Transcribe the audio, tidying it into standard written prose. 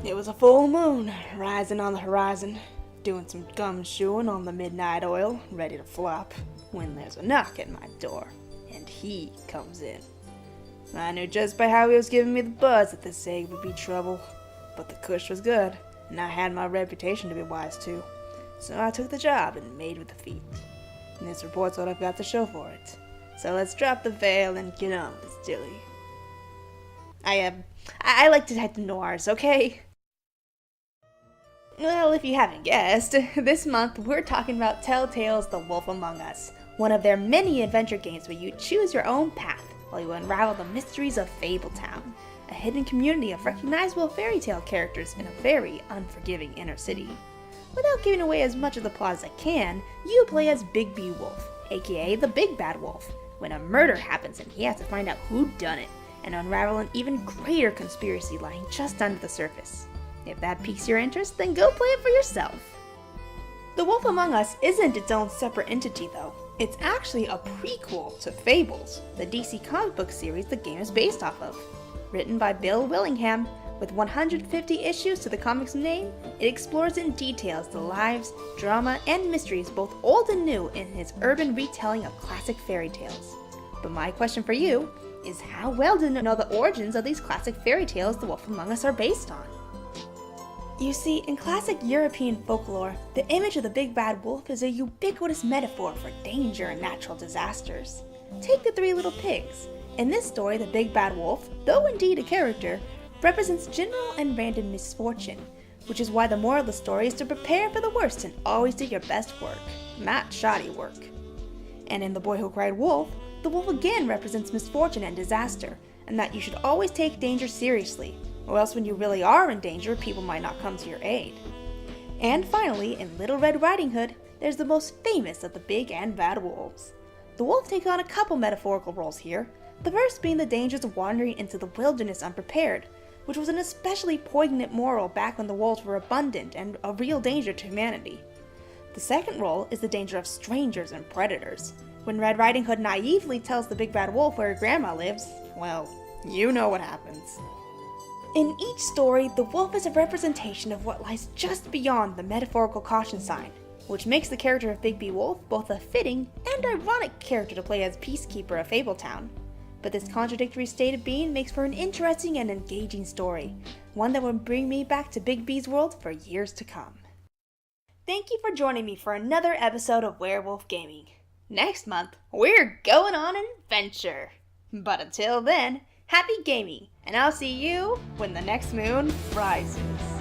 It was a full moon, rising on the horizon, doing some gumshoeing on the midnight oil, ready to flop, when there's a knock at my door, and he comes in. I knew just by how he was giving me the buzz that this egg would be trouble, but the kush was good, and I had my reputation to be wise too, so I took the job and made with the feet. And this report's what I've got to show for it. So let's drop the veil and get on with this dilly. I like detective noirs, okay? Well, if you haven't guessed, this month we're talking about Telltale's The Wolf Among Us, one of their many adventure games where you choose your own path while you unravel the mysteries of Fabletown, a hidden community of recognizable fairy tale characters in a very unforgiving inner city. Without giving away as much of the plot as I can, you play as Big B Wolf, aka the Big Bad Wolf, when a murder happens and he has to find out who done it, and unravel an even greater conspiracy lying just under the surface. If that piques your interest, then go play it for yourself. The Wolf Among Us isn't its own separate entity though. It's actually a prequel to Fables, the DC Comic Book series the game is based off of. Written by Bill Willingham, with 150 issues to the comic's name, it explores in details the lives, drama, and mysteries both old and new in his urban retelling of classic fairy tales. But my question for you is, how well do you know the origins of these classic fairy tales The Wolf Among Us are based on? You see, in classic European folklore, the image of the big bad wolf is a ubiquitous metaphor for danger and natural disasters. Take the Three Little Pigs. In this story, the big bad wolf, though indeed a character, represents general and random misfortune, which is why the moral of the story is to prepare for the worst and always do your best work, not shoddy work. And in The Boy Who Cried Wolf, the wolf again represents misfortune and disaster, and that you should always take danger seriously, or else when you really are in danger, people might not come to your aid. And finally, in Little Red Riding Hood, there's the most famous of the big and bad wolves. The wolf takes on a couple metaphorical roles here, the first being the dangers of wandering into the wilderness unprepared, which was an especially poignant moral back when the wolves were abundant and a real danger to humanity. The second role is the danger of strangers and predators. When Red Riding Hood naively tells the big bad wolf where her grandma lives, well, you know what happens. In each story, the wolf is a representation of what lies just beyond the metaphorical caution sign, which makes the character of Big B Wolf both a fitting and ironic character to play as Peacekeeper of Fabletown. But this contradictory state of being makes for an interesting and engaging story, one that will bring me back to Big B's world for years to come. Thank you for joining me for another episode of Werewolf Gaming. Next month, we're going on an adventure. But until then, happy gaming, and I'll see you when the next moon rises.